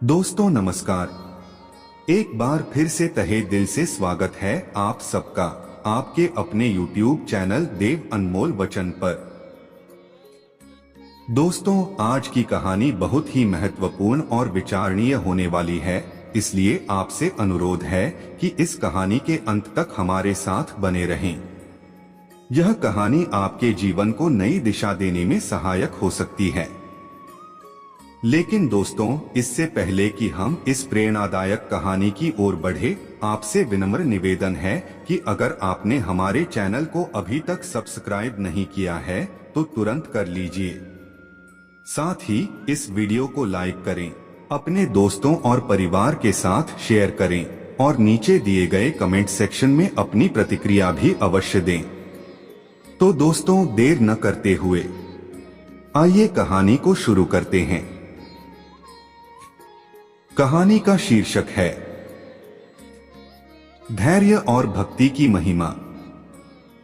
दोस्तों नमस्कार। एक बार फिर से तहे दिल से स्वागत है आप सबका आपके अपने YouTube चैनल देव अनमोल वचन पर। दोस्तों आज की कहानी बहुत ही महत्वपूर्ण और विचारणीय होने वाली है, इसलिए आपसे अनुरोध है कि इस कहानी के अंत तक हमारे साथ बने रहें। यह कहानी आपके जीवन को नई दिशा देने में सहायक हो सकती है। लेकिन दोस्तों, इससे पहले कि हम इस प्रेरणादायक कहानी की ओर बढ़े, आपसे विनम्र निवेदन है कि अगर आपने हमारे चैनल को अभी तक सब्सक्राइब नहीं किया है तो तुरंत कर लीजिए। साथ ही इस वीडियो को लाइक करें, अपने दोस्तों और परिवार के साथ शेयर करें और नीचे दिए गए कमेंट सेक्शन में अपनी प्रतिक्रिया भी अवश्य दें। तो दोस्तों देर न करते हुए आइए कहानी को शुरू करते हैं। कहानी का शीर्षक है धैर्य और भक्ति की महिमा।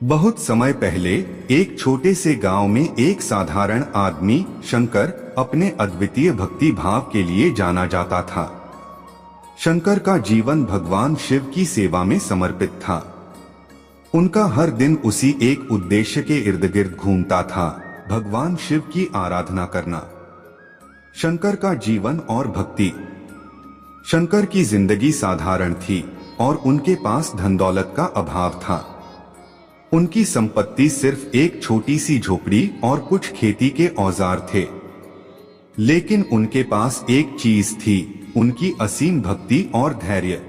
बहुत समय पहले एक छोटे से गांव में एक साधारण आदमी शंकर अपने अद्वितीय भक्ति भाव के लिए जाना जाता था। शंकर का जीवन भगवान शिव की सेवा में समर्पित था। उनका हर दिन उसी एक उद्देश्य के इर्द गिर्द घूमता था, भगवान शिव की आराधना करना। शंकर का जीवन और भक्ति। शंकर की जिंदगी साधारण थी और उनके पास धन दौलत का अभाव था। उनकी संपत्ति सिर्फ एक छोटी सी झोपड़ी और कुछ खेती के औजार थे। लेकिन उनके पास एक चीज थी, उनकी असीम भक्ति और धैर्य।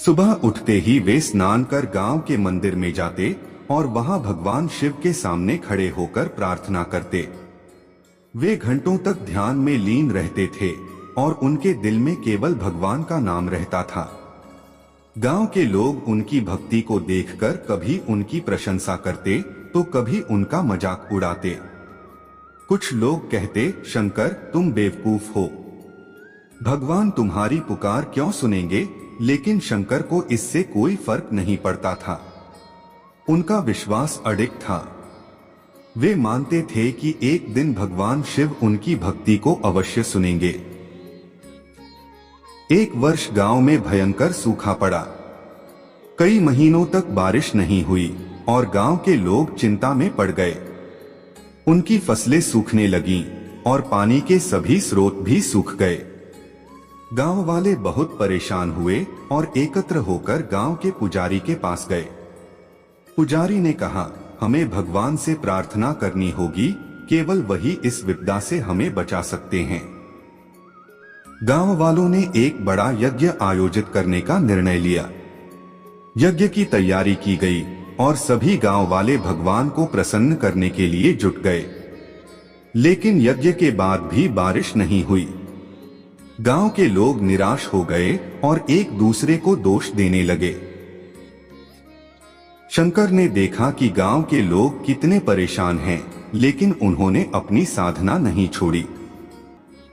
सुबह उठते ही वे स्नान कर गांव के मंदिर में जाते और वहां भगवान शिव के सामने खड़े होकर प्रार्थना करते। वे घंटों तक ध्यान में लीन रहते थे और उनके दिल में केवल भगवान का नाम रहता था। गांव के लोग उनकी भक्ति को देखकर कभी उनकी प्रशंसा करते तो कभी उनका मजाक उड़ाते। कुछ लोग कहते, शंकर तुम बेवकूफ हो, भगवान तुम्हारी पुकार क्यों सुनेंगे? लेकिन शंकर को इससे कोई फर्क नहीं पड़ता था। उनका विश्वास अडिग था। वे मानते थे कि एक दिन भगवान शिव उनकी भक्ति को अवश्य सुनेंगे। एक वर्ष गांव में भयंकर सूखा पड़ा। कई महीनों तक बारिश नहीं हुई और गांव के लोग चिंता में पड़ गए। उनकी फसलें सूखने लगीं और पानी के सभी स्रोत भी सूख गए। गांव वाले बहुत परेशान हुए और एकत्र होकर गांव के पुजारी के पास गए। पुजारी ने कहा, हमें भगवान से प्रार्थना करनी होगी, केवल वही इस विपदा से हमें बचा सकते हैं। गांव वालों ने एक बड़ा यज्ञ आयोजित करने का निर्णय लिया। यज्ञ की तैयारी की गई और सभी गांव वाले भगवान को प्रसन्न करने के लिए जुट गए। लेकिन यज्ञ के बाद भी बारिश नहीं हुई। गांव के लोग निराश हो गए और एक दूसरे को दोष देने लगे। शंकर ने देखा कि गांव के लोग कितने परेशान हैं, लेकिन उन्होंने अपनी साधना नहीं छोड़ी।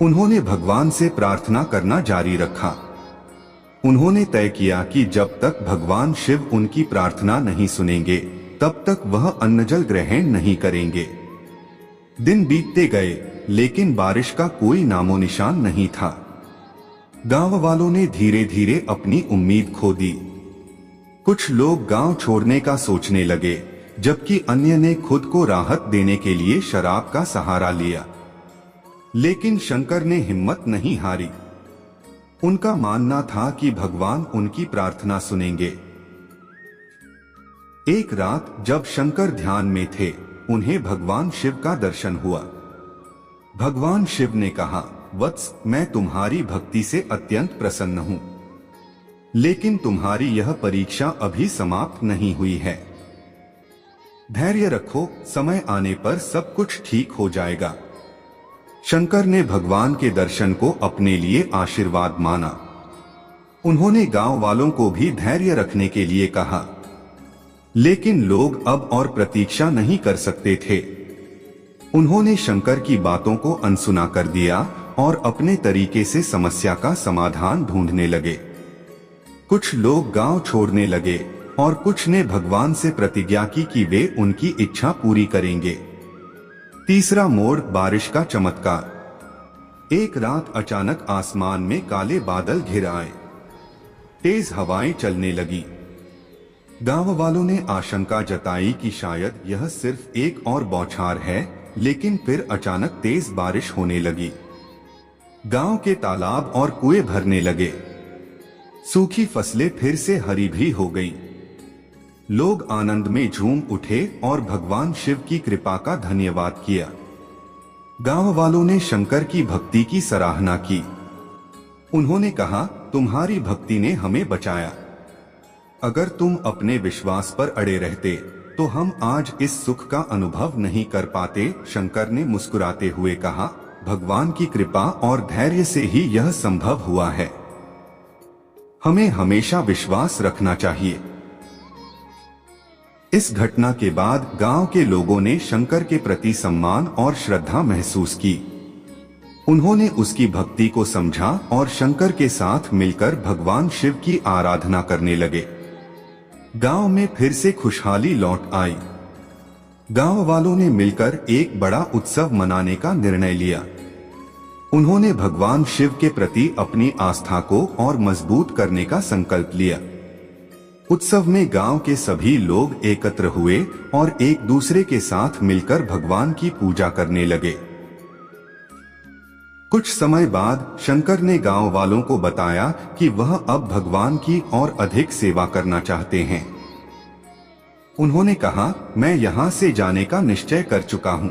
उन्होंने भगवान से प्रार्थना करना जारी रखा। उन्होंने तय किया कि जब तक भगवान शिव उनकी प्रार्थना नहीं सुनेंगे, तब तक वह अन्न जल ग्रहण नहीं करेंगे। दिन बीतते गए, लेकिन बारिश का कोई नामो निशान नहीं था। गांव वालों ने धीरे धीरे अपनी उम्मीद खो दी। कुछ लोग गांव छोड़ने का सोचने लगे, जबकि अन्य ने खुद को राहत देने के लिए शराब का सहारा लिया। लेकिन शंकर ने हिम्मत नहीं हारी। उनका मानना था कि भगवान उनकी प्रार्थना सुनेंगे। एक रात जब शंकर ध्यान में थे, उन्हें भगवान शिव का दर्शन हुआ। भगवान शिव ने कहा, वत्स, मैं तुम्हारी भक्ति से अत्यंत प्रसन्न हूं, लेकिन तुम्हारी यह परीक्षा अभी समाप्त नहीं हुई है। धैर्य रखो, समय आने पर सब कुछ ठीक हो जाएगा। शंकर ने भगवान के दर्शन को अपने लिए आशीर्वाद माना। उन्होंने गांव वालों को भी धैर्य रखने के लिए कहा। लेकिन लोग अब और प्रतीक्षा नहीं कर सकते थे। उन्होंने शंकर की बातों को अनसुना कर दिया और अपने तरीके से समस्या का समाधान ढूंढने लगे। कुछ लोग गांव छोड़ने लगे और कुछ ने भगवान से प्रतिज्ञा की कि वे उनकी इच्छा पूरी करेंगे। तीसरा मोड़, बारिश का चमत्कार। एक रात अचानक आसमान में काले बादल घिर आए। तेज हवाएं चलने लगी। गांव वालों ने आशंका जताई कि शायद यह सिर्फ एक और बौछार है, लेकिन फिर अचानक तेज बारिश होने लगी। गांव के तालाब और कुएं भरने लगे। सूखी फसलें फिर से हरी भरी हो गईं। लोग आनंद में झूम उठे और भगवान शिव की कृपा का धन्यवाद किया। गांव वालों ने शंकर की भक्ति की सराहना की। उन्होंने कहा, तुम्हारी भक्ति ने हमें बचाया। अगर तुम अपने विश्वास पर अड़े रहते तो हम आज इस सुख का अनुभव नहीं कर पाते। शंकर ने मुस्कुराते हुए कहा, भगवान की कृपा और धैर्य से ही यह संभव हुआ है। हमें हमेशा विश्वास रखना चाहिए। इस घटना के बाद गांव के लोगों ने शंकर के प्रति सम्मान और श्रद्धा महसूस की। उन्होंने उसकी भक्ति को समझा और शंकर के साथ मिलकर भगवान शिव की आराधना करने लगे। गांव में फिर से खुशहाली लौट आई। गांव वालों ने मिलकर एक बड़ा उत्सव मनाने का निर्णय लिया। उन्होंने भगवान शिव के प्रति अपनी आस्था को और मजबूत करने का संकल्प लिया। उत्सव में गांव के सभी लोग एकत्र हुए और एक दूसरे के साथ मिलकर भगवान की पूजा करने लगे। कुछ समय बाद शंकर ने गांव वालों को बताया कि वह अब भगवान की और अधिक सेवा करना चाहते हैं। उन्होंने कहा, मैं यहां से जाने का निश्चय कर चुका हूं।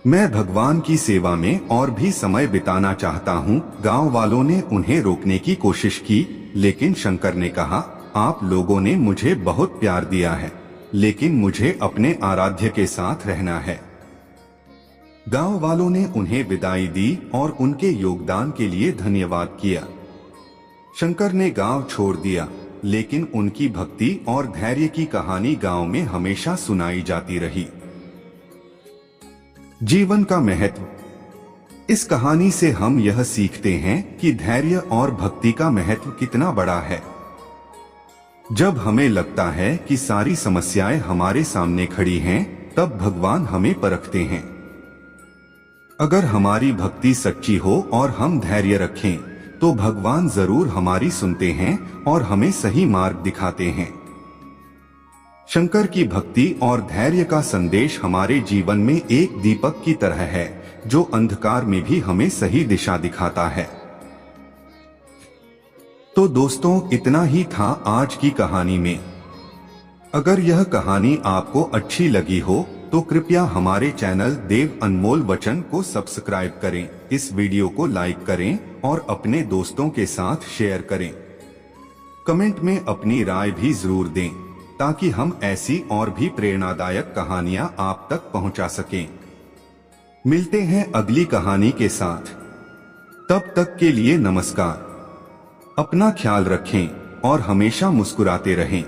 मैं भगवान की सेवा में और भी समय बिताना चाहता हूं। गांव वालों ने उन्हें रोकने की कोशिश की, लेकिन शंकर ने कहा, आप लोगों ने मुझे बहुत प्यार दिया है, लेकिन मुझे अपने आराध्य के साथ रहना है। गांव वालों ने उन्हें विदाई दी और उनके योगदान के लिए धन्यवाद किया। शंकर ने गांव छोड़ दिया, लेकिन उनकी भक्ति और धैर्य की कहानी गांव में हमेशा सुनाई जाती रही। जीवन का महत्व। इस कहानी से हम यह सीखते हैं कि धैर्य और भक्ति का महत्व कितना बड़ा है। जब हमें लगता है कि सारी समस्याएं हमारे सामने खड़ी हैं, तब भगवान हमें परखते हैं। अगर हमारी भक्ति सच्ची हो और हम धैर्य रखें, तो भगवान जरूर हमारी सुनते हैं और हमें सही मार्ग दिखाते हैं। शंकर की भक्ति और धैर्य का संदेश हमारे जीवन में एक दीपक की तरह है, जो अंधकार में भी हमें सही दिशा दिखाता है। तो दोस्तों, इतना ही था आज की कहानी में। अगर यह कहानी आपको अच्छी लगी हो तो कृपया हमारे चैनल देव अनमोल वचन को सब्सक्राइब करें, इस वीडियो को लाइक करें और अपने दोस्तों के साथ शेयर करें। कमेंट में अपनी राय भी जरूर दें, ताकि हम ऐसी और भी प्रेरणादायक कहानियां आप तक पहुंचा सकें। मिलते हैं अगली कहानी के साथ। तब तक के लिए नमस्कार। अपना ख्याल रखें और हमेशा मुस्कुराते रहें।